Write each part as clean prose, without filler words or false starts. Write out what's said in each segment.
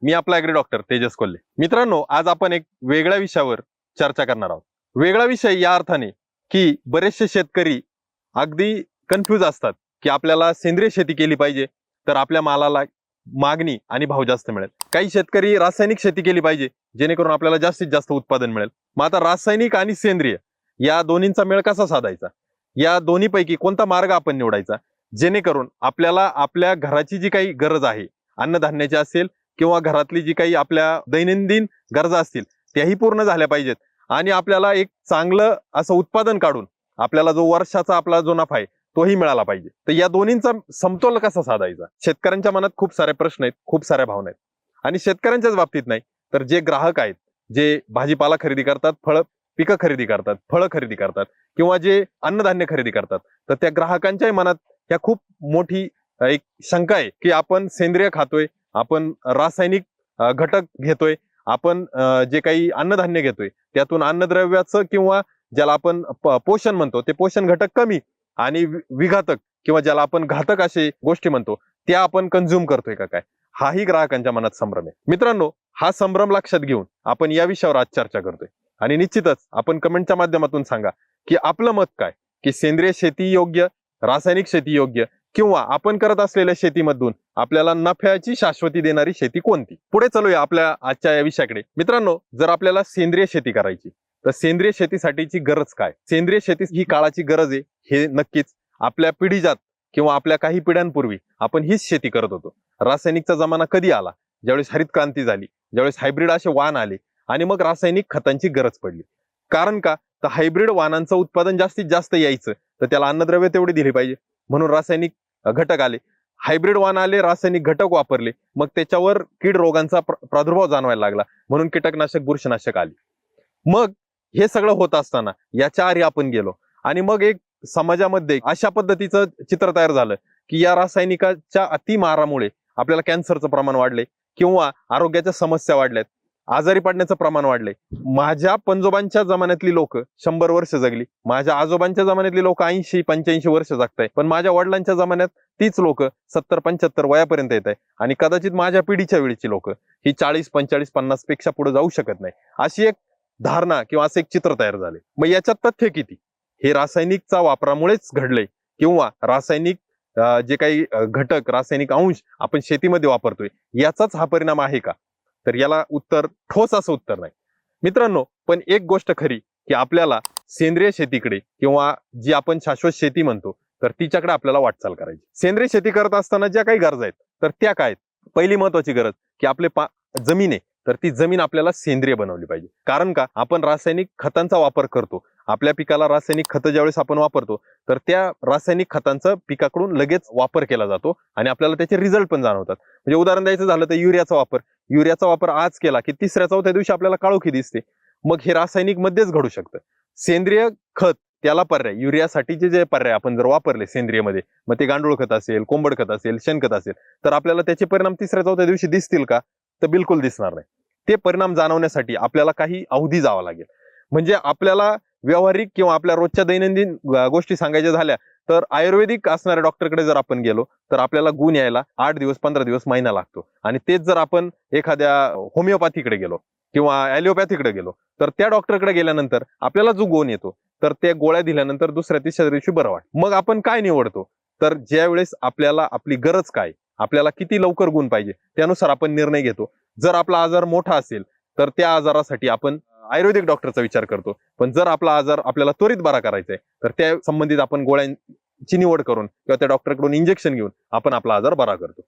मी आपला agree doctor Tejas Kolhe. मित्रांनो, आज आपण एक वेगळ्या विषयावर चर्चा करणार आहोत. वेगळा विषय या अर्थाने की बरेचसे शेतकरी अगदी कन्फ्यूज असतात की आपल्याला सेंद्रिय शेती केली पाहिजे तर आपल्या मालाला मागणी आणि भाव जास्त मिळेल. काही शेतकरी रासायनिक शेती केली पाहिजे जेणेकरून आपल्याला जास्तीत जास्त उत्पादन मिळेल. मग आता रासायनिक आणि सेंद्रिय या दोन्हींचा मेळ कसा साधायचा, या दोन्हीपैकी कोणता मार्ग आपण निवडायचा जेणेकरून आपल्याला आपल्या घराची जी काही गरज आहे, अन्नधान्याची असेल किंवा घरातली जी काही आपल्या दैनंदिन गरजा असतील त्याही पूर्ण झाल्या पाहिजेत आणि आपल्याला एक चांगलं असं उत्पादन काढून आपल्याला जो वर्षाचा आपला जो नफा आहे तोही मिळाला पाहिजे. तर या दोन्हींचा समतोल कसा साधायचा? शेतकऱ्यांच्या मनात खूप सारे प्रश्न आहेत, खूप साऱ्या भावना आहेत. आणि शेतकऱ्यांच्याच बाबतीत नाही तर जे ग्राहक आहेत, जे भाजीपाला खरेदी करतात, पिकं खरेदी करतात, फळं खरेदी करतात किंवा जे अन्नधान्य खरेदी करतात, तर त्या ग्राहकांच्याही मनात ह्या खूप मोठी एक शंका आहे की आपण सेंद्रिय खातोय, आपण रासायनिक घटक घेतोय, आपण जे काही अन्नधान्य घेतोय त्यातून अन्नद्रव्याचं किंवा ज्याला आपण पोषण म्हणतो ते पोषण घटक कमी आणि विघातक किंवा ज्याला आपण घातक असे गोष्टी म्हणतो त्या आपण कंझ्युम करतोय का काय, हाही ग्राहकांच्या मनात संभ्रम आहे. मित्रांनो, हा संभ्रम लक्षात घेऊन आपण या विषयावर आज चर्चा करतोय आणि निश्चितच आपण कमेंटच्या माध्यमातून सांगा की आपलं मत काय, की सेंद्रिय शेती योग्य, रासायनिक शेती योग्य किंवा आपण करत असलेल्या शेतीमधून आपल्याला नफ्याची शाश्वती देणारी शेती कोणती. पुढे चलूया आपल्या आजच्या या विषयाकडे. मित्रांनो, जर आपल्याला सेंद्रिय शेती करायची तर सेंद्रिय शेतीसाठीची गरज काय? सेंद्रिय शेती ही काळाची गरज आहे हे नक्कीच. आपल्या पिढीजात किंवा आपल्या काही पिढ्यांपूर्वी आपण हीच शेती करत होतो. रासायनिकचा जमाना कधी आला? ज्यावेळेस हरित क्रांती झाली, ज्यावेळेस हायब्रिड असे वाहन आले आणि मग रासायनिक खतांची गरज पडली. कारण का? तर हायब्रिड वाहनांचं उत्पादन जास्तीत जास्त यायचं तर त्याला अन्नद्रव्य तेवढी दिली पाहिजे, म्हणून रासायनिक घटक आले, हायब्रिड वाहन आले, रासायनिक घटक वापरले, मग त्याच्यावर कीड रोगांचा प्रादुर्भाव जाणवायला लागला, म्हणून कीटकनाशक बुरशीनाशक आली. मग हे सगळं होत असताना याच्या आधी आपण गेलो आणि मग एक समाजामध्ये अशा पद्धतीचं चित्र तयार झालं की या रासायनिकाच्या अतिमारामुळे आपल्याला कॅन्सरचं प्रमाण वाढले किंवा आरोग्याच्या समस्या वाढल्यात, आजारी पडण्याचं प्रमाण वाढले. माझ्या पंजोबांच्या जमान्यातली लोक 100 वर्ष जगली, माझ्या आजोबांच्या जमान्यातली लोक 80-85 वर्ष जगताय, पण माझ्या वडिलांच्या जमान्यात तीच लोक 70-75 वयापर्यंत येत आहे आणि कदाचित माझ्या पिढीच्या वेळीची लोक ही 40-45-50 पेक्षा पुढे जाऊ शकत नाही, अशी एक धारणा किंवा असं एक चित्र तयार झाले. मग याच्यात तथ्य किती? हे रासायनिकचा वापरामुळेच घडलंय किंवा रासायनिक जे काही घटक, रासायनिक अंश आपण शेतीमध्ये वापरतोय याचाच हा परिणाम आहे का? तर याला उत्तर, ठोस असं उत्तर नाही. मित्रांनो, पण एक गोष्ट खरी की आपल्याला सेंद्रिय शेतीकडे किंवा जी आपण शाश्वत शेती म्हणतो तर तिच्याकडे आपल्याला वाटचाल करायची. सेंद्रिय शेती करत असताना ज्या काही गरजा आहेत तर त्या काय आहेत? पहिली महत्वाची गरज की आपले जमीन आहे तर ती जमीन आपल्याला सेंद्रिय बनवली पाहिजे. कारण का? आपण रासायनिक खतांचा वापर करतो, आपल्या पिकाला रासायनिक खतं ज्यावेळेस आपण वापरतो तर त्या रासायनिक खतांचा पिकाकडून लगेच वापर केला जातो आणि आपल्याला त्याचे रिझल्ट पण जाणवतात. म्हणजे उदाहरण द्यायचं झालं तर युरियाचा वापर आज केला की 3-4 दिवशी आपल्याला काळोखी दिसते. मग हे रासायनिक मध्येच घडू शकतं. सेंद्रिय खत त्याला पर्याय, युरियासाठीचे जे पर्याय आपण जर वापरले सेंद्रियमध्ये, मग ते गांडूळ खत असेल, कोंबड खत असेल, शेणखत असेल, तर आपल्याला त्याचे परिणाम 3-4 दिवशी दिसतील का? तर बिलकुल दिसणार नाही. ते परिणाम जाणवण्यासाठी आपल्याला काही अवधी जावा लागेल. म्हणजे आपल्याला व्यावहारिक किंवा आपल्या रोजच्या दैनंदिन गोष्टी सांगायच्या झाल्या तर आयुर्वेदिक असणाऱ्या डॉक्टरकडे जर आपण गेलो तर आपल्याला गुण यायला 8 दिवस, 15 दिवस, महिना लागतो. आणि तेच जर आपण एखाद्या होमिओपॅथीकडे गेलो किंवा ॲलोपॅथीकडे गेलो तर त्या डॉक्टरकडे गेल्यानंतर आपल्याला जो गुण येतो तर त्या गोळ्या दिल्यानंतर 2ऱ्या-3ऱ्या दिवशी बरं वाटतं. मग आपण काय निवडतो? तर ज्या वेळेस आपल्याला आपली गरज काय, आपल्याला किती लवकर गुण पाहिजे त्यानुसार आपण निर्णय घेतो. जर आपला आजार मोठा असेल तर त्या आजारासाठी आपण आयुर्वेदिक डॉक्टरचा विचार करतो, पण जर आपला आजार आपल्याला त्वरित बरा करायचा आहे तर त्या संबंधित आपण गोळ्यांची निवड करून किंवा त्या डॉक्टरकडून इंजेक्शन घेऊन आपण आपला आजार बरा करतो.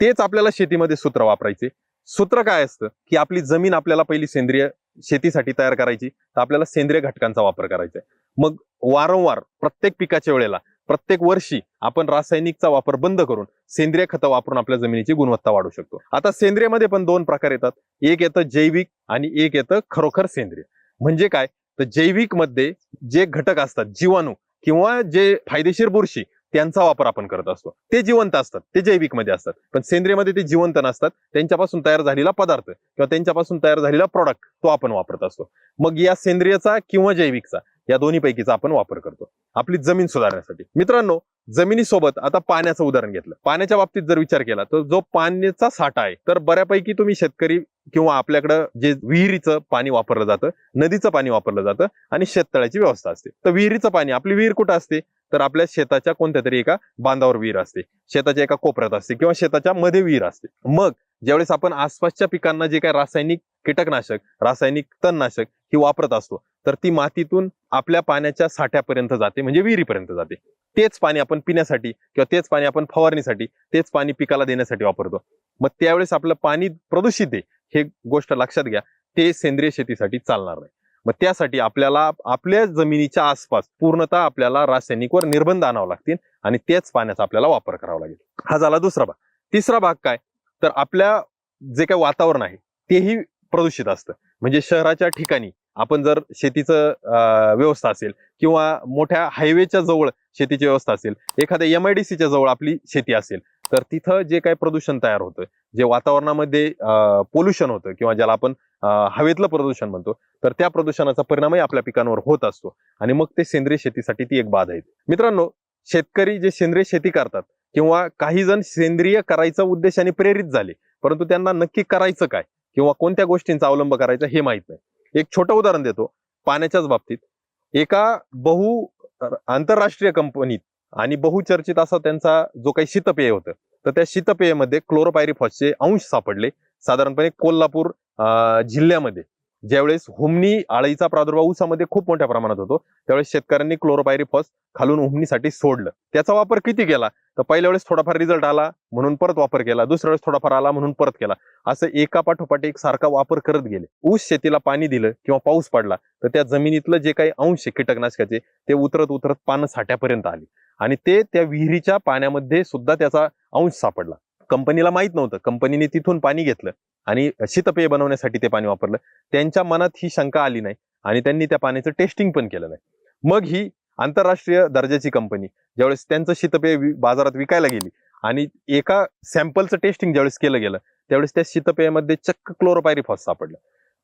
तेच आपल्याला शेतीमध्ये सूत्र वापरायचे. सूत्र काय असतं की आपली जमीन आपल्याला पहिली सेंद्रिय शेतीसाठी तयार करायची तर आपल्याला सेंद्रिय घटकांचा वापर करायचा आहे. मग वारंवार प्रत्येक पिकाच्या वेळेला, प्रत्येक वर्षी आपण रासायनिकचा वापर बंद करून सेंद्रिय खतं वापरून आपल्या जमिनीची गुणवत्ता वाढवू शकतो. आता सेंद्रियमध्ये पण 2 प्रकार येतात. एक येतं जैविक आणि एक येतं खरोखर सेंद्रिय. म्हणजे काय? तर जैविक मध्ये जे घटक असतात, जीवाणू किंवा जे फायदेशीर बुरशी, त्यांचा वापर आपण करत असतो. ते जिवंत असतात, ते जैविक मध्ये असतात. पण सेंद्रियमध्ये ते जिवंत नसतात, त्यांच्यापासून तयार झालेला पदार्थ किंवा त्यांच्यापासून तयार झालेला प्रॉडक्ट तो आपण वापरत असतो. मग या सेंद्रियचा किंवा जैविकचा या दोन्ही पैकीचा आपण वापर करतो आपली जमीन सुधारण्यासाठी. मित्रांनो, जमिनीसोबत आता पाण्याचं उदाहरण घेतलं. पाण्याच्या बाबतीत जर विचार केला तर जो पाण्याचा साठा आहे, तर बऱ्यापैकी तुम्ही शेतकरी किंवा आपल्याकडं जे विहिरीचं पाणी वापरलं जातं, नदीचं पाणी वापरलं जातं आणि शेततळ्याची व्यवस्था असते. तर विहिरीचं पाणी, आपली विहीर कुठं असते, तर आपल्या शेताच्या कोणत्या तरी एका बांधावर विहीर असते, शेताच्या एका कोपऱ्यात असते किंवा शेताच्या मध्ये विहीर असते. मग ज्यावेळेस आपण आसपासच्या पिकांना जे काही रासायनिक कीटकनाशक, रासायनिक तणनाशक ही वापरत असतो, तर ती मातीतून आपल्या पाण्याच्या साठ्यापर्यंत जाते, म्हणजे विहिरीपर्यंत जाते. तेच पाणी आपण पिण्यासाठी किंवा तेच पाणी आपण फवारणीसाठी, तेच पाणी पिकाला देण्यासाठी वापरतो. मग त्यावेळेस आपलं पाणी प्रदूषित आहे हे गोष्ट लक्षात घ्या, ते सेंद्रिय शेतीसाठी चालणार नाही. मग त्यासाठी आपल्याला आपल्या जमिनीच्या आसपास पूर्णतः आपल्याला रासायनिकवर निर्बंध आणावं लागतील आणि त्याच पाण्याचा आपल्याला वापर करावा लागेल. हा झाला दुसरा भाग. तिसरा भाग काय, तर आपल्या जे काही वातावरण आहे तेही प्रदूषित असतं. म्हणजे शहराच्या ठिकाणी आपण जर शेतीचं व्यवस्था असेल किंवा मोठ्या हायवेच्या जवळ शेतीची व्यवस्था असेल, एखाद्या MIDCच्या जवळ आपली शेती असेल, तर तिथं जे काही प्रदूषण तयार होतं, जे वातावरणामध्ये पोल्युशन होतं किंवा ज्याला आपण हवेतलं प्रदूषण म्हणतो, तर त्या प्रदूषणाचा परिणामही आपल्या पिकांवर होत असतो आणि मग ते सेंद्रिय शेतीसाठी ती एक बाधा आहे. मित्रांनो, शेतकरी जे सेंद्रिय शेती करतात किंवा काही जण सेंद्रिय करायचा उद्देशाने प्रेरित झाले, परंतु त्यांना नक्की करायचं काय किंवा कोणत्या गोष्टींचा अवलंब करायचा हे माहित नाही. एक छोटं उदाहरण देतो पाण्याच्याच बाबतीत. एका आंतरराष्ट्रीय कंपनीत आणि बहुचर्चित असा त्यांचा जो काही शीतपेय होतं, तर त्या शीतपेयामध्ये क्लोरोपायरीफॉसचे अंश सापडले. साधारणपणे कोल्हापूर जिल्ह्यामध्ये ज्यावेळेस हुमणी आळीचा प्रादुर्भाव ऊसामध्ये खूप मोठ्या प्रमाणात होतो, त्यावेळेस शेतकऱ्यांनी क्लोरोपायरीफॉस खालून हुमणीसाठी सोडलं. त्याचा वापर किती केला, तर पहिल्या वेळेस थोडाफार रिझल्ट आला म्हणून परत वापर केला, दुसऱ्या वेळेस थोडाफार आला म्हणून परत केला, असं एका पाठोपाठ एक सारखा वापर करत गेले. ऊस शेतीला पाणी दिलं किंवा पाऊस पडला तर त्या जमिनीतलं जे काही अंश कीटकनाशकाचे ते उतरत उतरत पानं साठ्यापर्यंत आली आणि ते त्या विहिरीच्या पाण्यामध्ये सुद्धा त्याचा अंश सापडला. कंपनीला माहित नव्हतं, कंपनीने तिथून पाणी घेतलं आणि शीतपेय बनवण्यासाठी ते पाणी वापरलं. त्यांच्या मनात ही शंका आली नाही आणि त्यांनी त्या पाण्याचं टेस्टिंग पण केलं नाही. मग ही आंतरराष्ट्रीय दर्जाची कंपनी ज्यावेळेस त्यांचं शीतपेय बाजारात विकायला गेली आणि एका सॅम्पलचं टेस्टिंग ज्यावेळेस केलं गेलं, त्यावेळेस त्या शीतपेयामध्ये चक्क क्लोरोपायरीफॉस सापडलं.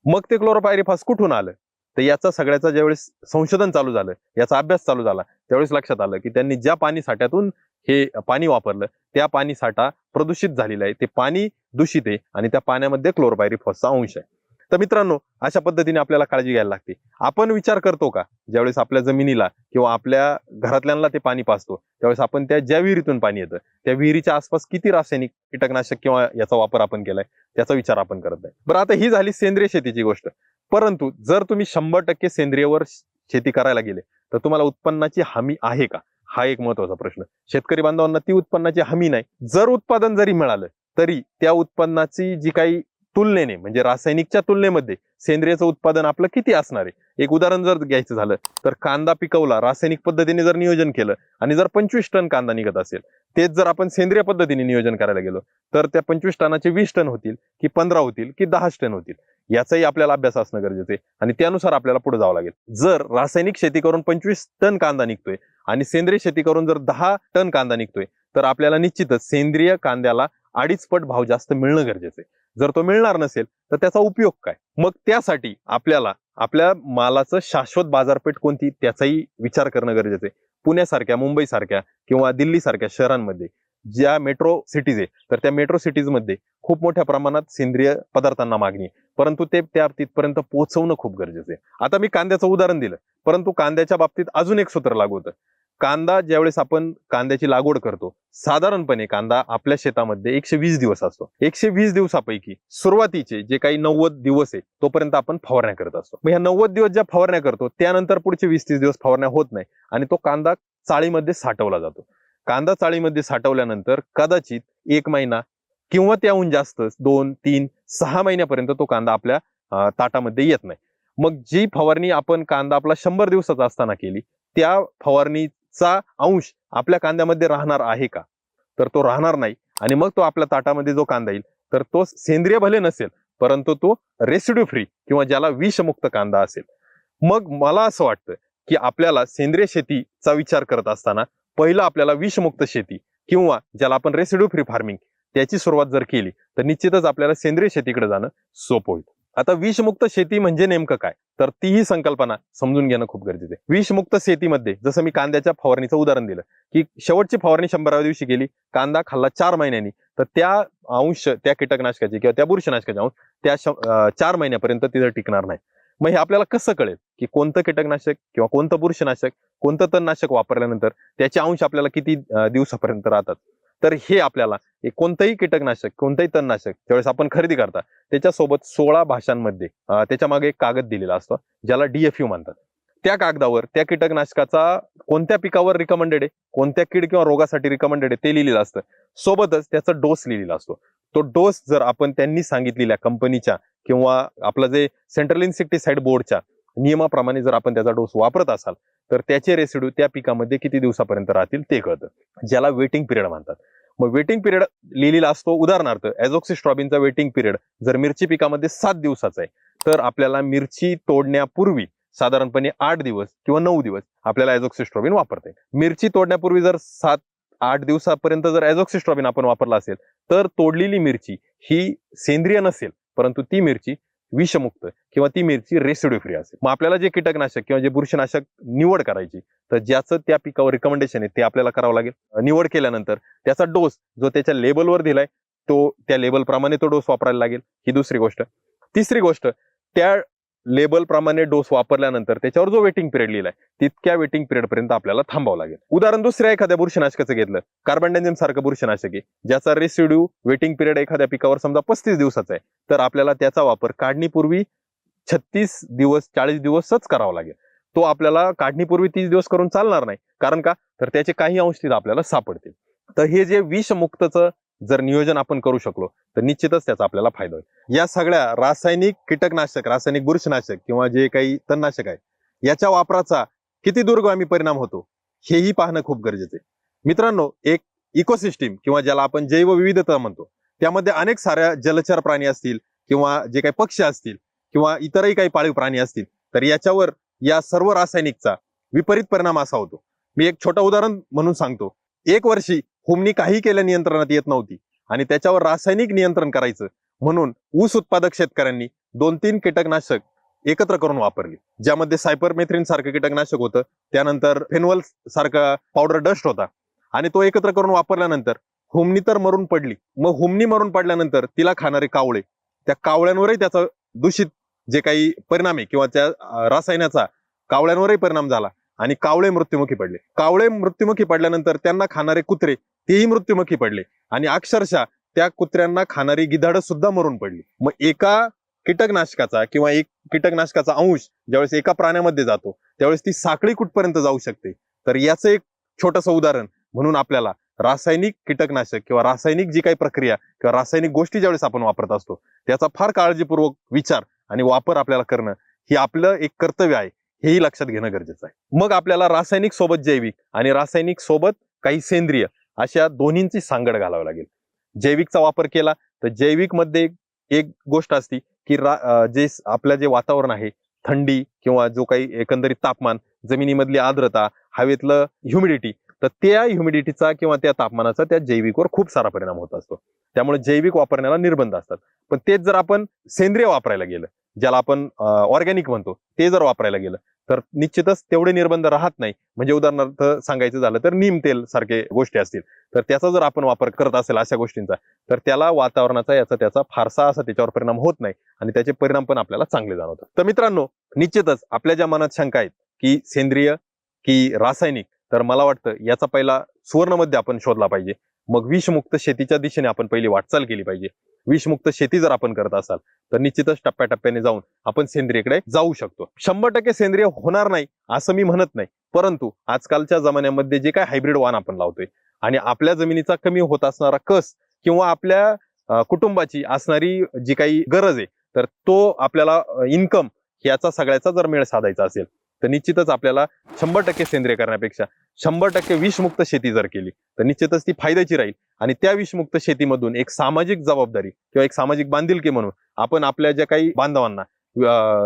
मग ते क्लोरोपायरीफॉस कुठून आलं, तर याचा सगळ्याचा ज्यावेळेस संशोधन चालू झालं, याचा अभ्यास चालू झाला, त्यावेळेस लक्षात आलं की त्यांनी ज्या पाणी साठ्यातून हे पाणी वापरलं त्या पाणी साठा प्रदूषित झालेला आहे, ते पाणी दूषित आहे आणि त्या पाण्यामध्ये क्लोरोपायरीफॉसचा अंश आहे. तर मित्रांनो, अशा पद्धतीने आपल्याला काळजी घ्यायला लागते. आपण विचार करतो का ज्यावेळेस आपल्या जमिनीला किंवा आपल्या घरातल्यांना ते पाणी पाजतो, त्यावेळेस आपण त्या ज्या विहिरीतून पाणी येतं त्या विहिरीच्या आसपास किती रासायनिक कीटकनाशक किंवा याचा वापर आपण केलाय त्याचा विचार आपण करत नाही. बरं, आता ही झाली सेंद्रिय शेतीची गोष्ट. परंतु जर तुम्ही 100% सेंद्रियवर शेती करायला गेले तर तुम्हाला उत्पन्नाची हमी आहे का, हा एक महत्वाचा प्रश्न. शेतकरी बांधवांना ती उत्पन्नाची हमी नाही. जर उत्पादन जरी मिळालं तरी त्या उत्पन्नाची जी काही तुलनेने म्हणजे रासायनिकच्या तुलनेमध्ये सेंद्रियचं उत्पादन आपलं किती असणार आहे. एक उदाहरण जर घ्यायचं झालं तर कांदा पिकवला रासायनिक पद्धतीने जर नियोजन केलं आणि जर 25 टन कांदा निघत असेल, तेच जर आपण सेंद्रिय पद्धतीने नियोजन करायला गेलो तर त्या 25 टनाचे 20 टन होतील की 15 होतील की 10 टन होतील, याचाही आपल्याला अभ्यास असणं गरजेचं आहे आणि त्यानुसार आपल्याला पुढे जावं लागेल. जर रासायनिक शेती करून 25 टन कांदा निघतोय आणि सेंद्रिय शेती करून जर 10 टन कांदा निघतोय, तर आपल्याला निश्चितच सेंद्रिय कांद्याला 2.5 पट भाव जास्त मिळणं गरजेचं आहे. जर तो मिळणार नसेल तर त्याचा उपयोग काय. मग त्यासाठी आपल्याला आपल्या मालाचं शाश्वत बाजारपेठ कोणती त्याचाही विचार करणं गरजेचं आहे. पुण्यासारख्या, मुंबईसारख्या किंवा दिल्लीसारख्या शहरांमध्ये ज्या मेट्रो सिटीज आहे, तर त्या मेट्रो सिटीजमध्ये खूप मोठ्या प्रमाणात सेंद्रिय पदार्थांना मागणी आहे, परंतु ते त्या तिथपर्यंत पोहोचवणं खूप गरजेचं आहे. आता मी कांद्याचं उदाहरण दिलं, परंतु कांद्याच्या बाबतीत अजून एक सूत्र लागू होतं. कांदा ज्यावेळेस आपण कांद्याची लागवड करतो, साधारणपणे कांदा आपल्या शेतामध्ये 120 दिवस असतो. 120 दिवसापैकी सुरुवातीचे जे काही 90 दिवस आहे तोपर्यंत आपण फवारण्या करत असतो. मग ह्या 90 दिवस ज्या फवारण्या करतो त्यानंतर पुढचे 20-30 दिवस फवारण्या होत नाही आणि तो कांदा चाळीमध्ये साठवला जातो. कांदा चाळीमध्ये साठवल्यानंतर कदाचित 1 महिना किंवा त्याहून जास्त 2, 3, 6 महिन्यापर्यंत तो कांदा आपल्या ताटामध्ये येत नाही. मग जी फवारणी आपण कांदा आपला 100 दिवसाचा असताना केली, त्या फवारणीचा अंश आपल्या कांद्यामध्ये राहणार आहे का, तर तो राहणार नाही आणि मग तो आपल्या ताटामध्ये जो कांदा येईल तर तो सेंद्रिय भले नसेल परंतु तो रेसिड्यू फ्री किंवा ज्याला विषमुक्त कांदा असेल. मग मला असं वाटतं की आपल्याला सेंद्रिय शेतीचा विचार करत असताना पहिलं आपल्याला विषमुक्त शेती किंवा ज्याला आपण रेसिड्यू फ्री फार्मिंग त्याची सुरुवात जर केली तर निश्चितच आपल्याला सेंद्रिय शेतीकडे जाणं सोपं होईल. आता विषमुक्त शेती म्हणजे नेमकं काय, तर तीही संकल्पना समजून घेणं खूप गरजेचं आहे. विषमुक्त शेतीमध्ये जसं मी कांद्याच्या फवारणीचं उदाहरण दिलं, की शेवटची फवारणी 100व्या दिवशी केली, कांदा खाल्ला 4 महिन्यांनी, तर त्या अंश त्या कीटकनाशकाचे किंवा त्या बुरशीनाशकाचे अंश त्या 4 महिन्यापर्यंत तिथं टिकणार नाही. मग हे आपल्याला कसं कळेल की कोणतं कीटकनाशक किंवा कोणतं बुरशीनाशक, कोणतं तणनाशक वापरल्यानंतर त्याचे अंश आपल्याला किती दिवसापर्यंत राहतात. तर हे आपल्याला कोणतंही कीटकनाशक, कोणतंही तणनाशक ज्यावेळेस आपण खरेदी करता त्याच्यासोबत 16 भाषांमध्ये त्याच्या मागे एक कागद दिलेला असतो, ज्याला DFU म्हणतात. त्या कागदावर त्या कीटकनाशकाचा कोणत्या पिकावर रिकमेंडेड आहे, कोणत्या कीड किंवा रोगासाठी रिकमेंडेड आहे ते लिहिलेलं असतं. सोबतच त्याचा डोस लिहिलेला असतो. तो डोस जर आपण त्यांनी सांगितलेल्या कंपनीच्या किंवा आपलं जे सेंट्रल इन्सेक्टिसाइड बोर्डच्या नियमाप्रमाणे जर आपण त्याचा डोस वापरत असाल, तर त्याचे रेसिड्यू त्या पिकामध्ये किती दिवसापर्यंत राहतील ते कळतं, ज्याला वेटिंग पिरियड म्हणतात. मग वेटिंग पिरियड लिहिलेला असतो. उदाहरणार्थ ॲझॉक्सिस्ट्रॉबिनचा वेटिंग पिरियड जर मिरची पिकामध्ये 7 दिवसाचा आहे, तर आपल्याला मिरची तोडण्यापूर्वी साधारणपणे 8 दिवस किंवा 9 दिवस आपल्याला ॲझॉक्सिस्ट्रॉबिन वापरता येईल. मिरची तोडण्यापूर्वी जर 7-8 दिवसापर्यंत जर ॲझॉक्सिस्ट्रॉबिन आपण वापरला असेल, तर तोडलेली मिरची ही सेंद्रिय नसेल, परंतु ती मिरची विषमुक्त किंवा ती मिरची रेसिड्यू फ्री असेल. मग आपल्याला जे कीटकनाशक किंवा जे बुरशीनाशक निवड करायची, तर ज्याचं त्या पिकावर रिकमेंडेशन आहे ते आपल्याला करावं लागेल. निवड केल्यानंतर त्याचा डोस जो त्याच्या लेबलवर दिलाय, तो त्या लेबल प्रमाणे तो डोस वापरायला लागेल, ही दुसरी गोष्ट. तिसरी गोष्ट, त्या लेबल प्रमाणे डोस वापरल्यानंतर त्याच्यावर जो वेटिंग पिरियड लिहिलाय, तितक्या वेटिंग पिरियड पर्यंत आपल्याला थांबावं लागेल. उदाहरण दुसऱ्या एखाद्या बुरशीनाशकाचं घेतलं, कार्बनडायझम सारखं बुरशीनाशक आहे, ज्याचा रेसिड्यू वेटिंग पिरियड एखाद्या पिकावर समजा 35 दिवसाचा आहे, तर आपल्याला त्याचा वापर काढणीपूर्वी 36 दिवस 40 दिवसच करावा लागेल. तो आपल्याला काढणीपूर्वी 30 दिवस करून चालणार नाही. कारण का, तर त्याचे काही अंश तिथं आपल्याला सापडतील. तर हे जे विषमुक्तचं जर नियोजन आपण करू शकलो, तर निश्चितच त्याचा आपल्याला फायदा होईल. या सगळ्या रासायनिक कीटकनाशक, रासायनिक बुरशीनाशक किंवा जे काही तणनाशक आहे, याच्या वापराचा किती दूरगामी परिणाम होतो हेही पाहणं खूप गरजेचं आहे. मित्रांनो, एक इकोसिस्टीम किंवा ज्याला आपण जैवविविधता म्हणतो, त्यामध्ये अनेक साऱ्या जलचर प्राणी असतील किंवा जे काही पक्षी असतील किंवा इतरही काही पाळीव प्राणी असतील, तर याच्यावर या सर्व रासायनिकचा विपरीत परिणाम असा होतो. मी एक छोटं उदाहरण म्हणून सांगतो. एक वर्षी हुमणी काही केल्या नियंत्रणात येत नव्हती आणि त्याच्यावर रासायनिक नियंत्रण करायचं म्हणून ऊस उत्पादक शेतकऱ्यांनी 2-3 कीटकनाशक एकत्र करून वापरली, ज्यामध्ये सायपरमेथ्रिन सारखं कीटकनाशक होतं, त्यानंतर फेनवल सारखा पावडर डस्ट होता, आणि तो एकत्र करून वापरल्यानंतर हुमणी तर मरून पडली. मग हुमणी मरून पडल्यानंतर तिला खाणारे कावळे, त्या कावळ्यांवरही त्याचा दूषित जे काही परिणाम आहे किंवा त्या रासायनाचा कावळ्यांवरही परिणाम झाला आणि कावळे मृत्युमुखी पडले. कावळे मृत्युमुखी पडल्यानंतर त्यांना खाणारे कुत्रे तेही मृत्युमुखी पडले आणि अक्षरशः त्या कुत्र्यांना खाणारी गिधाडं सुद्धा मरून पडली. मग एका कीटकनाशकाचा किंवा एक कीटकनाशकाचा अंश ज्यावेळेस एका प्राण्यामध्ये जातो, त्यावेळेस ती साखळी कुठपर्यंत जाऊ शकते. तर याचं एक छोटंसं उदाहरण म्हणून आपल्याला रासायनिक कीटकनाशक किंवा रासायनिक जी काही प्रक्रिया किंवा रासायनिक गोष्टी ज्यावेळेस आपण वापरत असतो, त्याचा फार काळजीपूर्वक विचार आणि वापर आपल्याला करणं ही आपलं एक कर्तव्य आहे, हेही लक्षात घेणं गरजेचं आहे. मग आपल्याला रासायनिक सोबत जैविक आणि रासायनिक सोबत काही सेंद्रिय अशा दोन्हींची सांगड घालावी लागेल. जैविकचा वापर केला तर जैविक मध्ये एक गोष्ट असती की जे आपलं जे वातावरण आहे, थंडी किंवा जो काही एकंदरीत तापमान, जमिनीमधली आर्द्रता, हवेतलं ह्युमिडिटी, तर त्या ह्युमिडिटीचा किंवा त्या तापमानाचा त्या जैविकवर खूप सारा परिणाम होत असतो. त्यामुळे जैविक वापरण्याला निर्बंध असतात. पण तेच जर आपण सेंद्रिय वापरायला गेलं, ज्याला आपण ऑर्गॅनिक म्हणतो, ते जर वापरायला गेलं तर निश्चितच तेवढे निर्बंध राहत नाही. म्हणजे उदाहरणार्थ सांगायचं झालं तर नीम तेल सारखे गोष्टी असतील, तर त्याचा जर आपण वापर करत असेल अशा गोष्टींचा, तर त्याला वातावरणाचा त्याचा फारसा असा त्याच्यावर परिणाम होत नाही आणि त्याचे परिणाम पण आपल्याला चांगले जाणवतात. तर मित्रांनो, निश्चितच आपल्या ज्या मनात शंका आहेत की सेंद्रिय की रासायनिक, तर मला वाटतं याचा पहिला सुवर्णमध्य आपण शोधला पाहिजे. मग विषमुक्त शेतीच्या दिशेने आपण पहिली वाटचाल केली पाहिजे. विषमुक्त शेती जर आपण करत असाल तर निश्चितच टप्प्याटप्प्याने जाऊन आपण सेंद्रियकडे जाऊ शकतो. 100% सेंद्रिय होणार नाही असं मी म्हणत नाही, परंतु आजकालच्या जमान्यामध्ये जे काय हायब्रिड वाण आपण लावतोय आणि आपल्या जमिनीचा कमी होत असणारा कस किंवा आपल्या कुटुंबाची असणारी जी काही गरज आहे, तर तो आपल्याला इन्कम याचा सगळ्याचा जर मेळ साधायचा असेल, तर निश्चितच आपल्याला 100% सेंद्रिय करण्यापेक्षा 100% विषमुक्त शेती जर केली तर निश्चितच ती फायद्याची राहील. आणि त्या विषमुक्त शेतीमधून एक सामाजिक जबाबदारी किंवा एक सामाजिक बांधिलकी म्हणून आपण आपल्या ज्या काही बांधवांना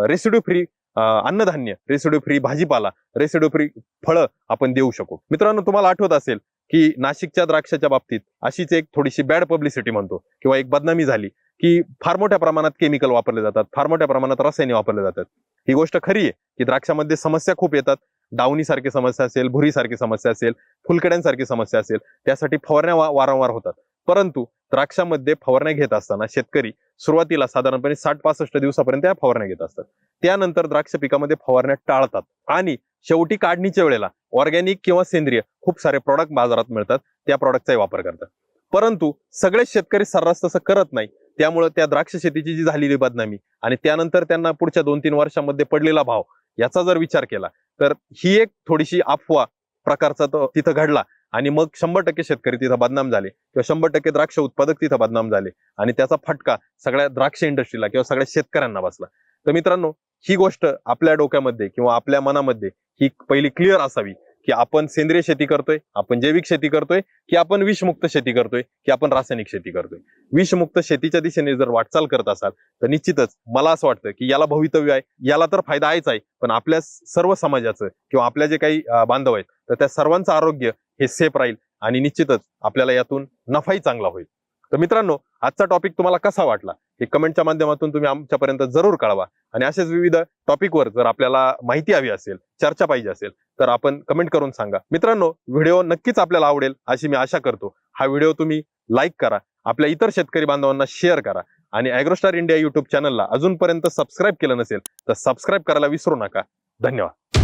रेसिड्यू फ्री अन्नधान्य, रेसिड्यू फ्री भाजीपाला, रेसिड्यू फ्री फळं आपण देऊ शकू. मित्रांनो, तुम्हाला आठवत असेल की नाशिकच्या द्राक्षाच्या बाबतीत अशीच एक थोडीशी बॅड पब्लिसिटी म्हणतो किंवा एक बदनामी झाली, की फार मोठ्या प्रमाणात केमिकल वापरले जातात, फार मोठ्या प्रमाणात रसायने वापरले जातात. ही गोष्ट खरी आहे की द्राक्षामध्ये समस्या खूप येतात. डावणी सारखी समस्या असेल, भुरी सारखी समस्या असेल, फुलकड्यांसारखी समस्या असेल, त्यासाठी फवारण्या वारंवार होतात. परंतु द्राक्षामध्ये फवारण्या घेत असताना शेतकरी सुरुवातीला साधारणपणे 60-65 दिवसापर्यंत या फवारण्या घेत असतात. त्यानंतर द्राक्ष पिकामध्ये फवारण्या टाळतात आणि शेवटी काढणीच्या वेळेला ऑर्गॅनिक किंवा सेंद्रिय खूप सारे प्रॉडक्ट बाजारात मिळतात, त्या प्रॉडक्टचाही वापर करतात. परंतु सगळे शेतकरी सर्रास तसं करत नाही. त्यामुळे त्या द्राक्ष शेतीची जी झालेली बदनामी आणि त्यानंतर त्यांना पुढच्या 2-3 वर्षांमध्ये पडलेला भाव याचा जर विचार केला तर ही एक थोडीशी अफवा प्रकारचा तो तिथं घडला आणि मग 100% शेतकरी तिथं बदनाम झाले किंवा 100% द्राक्ष उत्पादक तिथं बदनाम झाले आणि त्याचा फटका सगळ्या द्राक्ष इंडस्ट्रीला किंवा सगळ्या शेतकऱ्यांना बसला. तर मित्रांनो, ही गोष्ट आपल्या डोक्यामध्ये किंवा आपल्या मनामध्ये ही पहिली क्लिअर असावी की आपण सेंद्रिय शेती करतोय, आपण जैविक शेती करतोय, की आपण विषमुक्त शेती करतोय, की आपण रासायनिक शेती करतोय. विषमुक्त शेतीच्या दिशेने जर वाटचाल करत असाल तर निश्चितच मला असं वाटतं की याला भवितव्य आहे, याला तर फायदा आहेच आहे, पण आपल्या सर्व समाजाचं किंवा आपल्या जे काही बांधव आहेत तर त्या सर्वांचं आरोग्य हे सेफ राहील आणि निश्चितच आपल्याला यातून नफाही चांगला होईल. तर मित्रांनो, आजचा टॉपिक तुम्हाला कसा वाटला हे कमेंटच्या माध्यमातून तुम्ही आमच्यापर्यंत जरूर कळवा आणि असेच विविध टॉपिकवर जर आपल्याला माहिती हवी असेल, चर्चा पाहिजे असेल तर आपण कमेंट करून सांगा. मित्रांनो, व्हिडिओ नक्कीच आपल्याला आवडेल अशी मी आशा करतो. हा व्हिडिओ तुम्ही लाईक करा, आपल्या इतर शेतकरी बांधवांना शेअर करा आणि ॲग्रोस्टार इंडिया युट्यूब चॅनलला अजूनपर्यंत सबस्क्राईब केलं नसेल तर सबस्क्राईब करायला विसरू नका. धन्यवाद.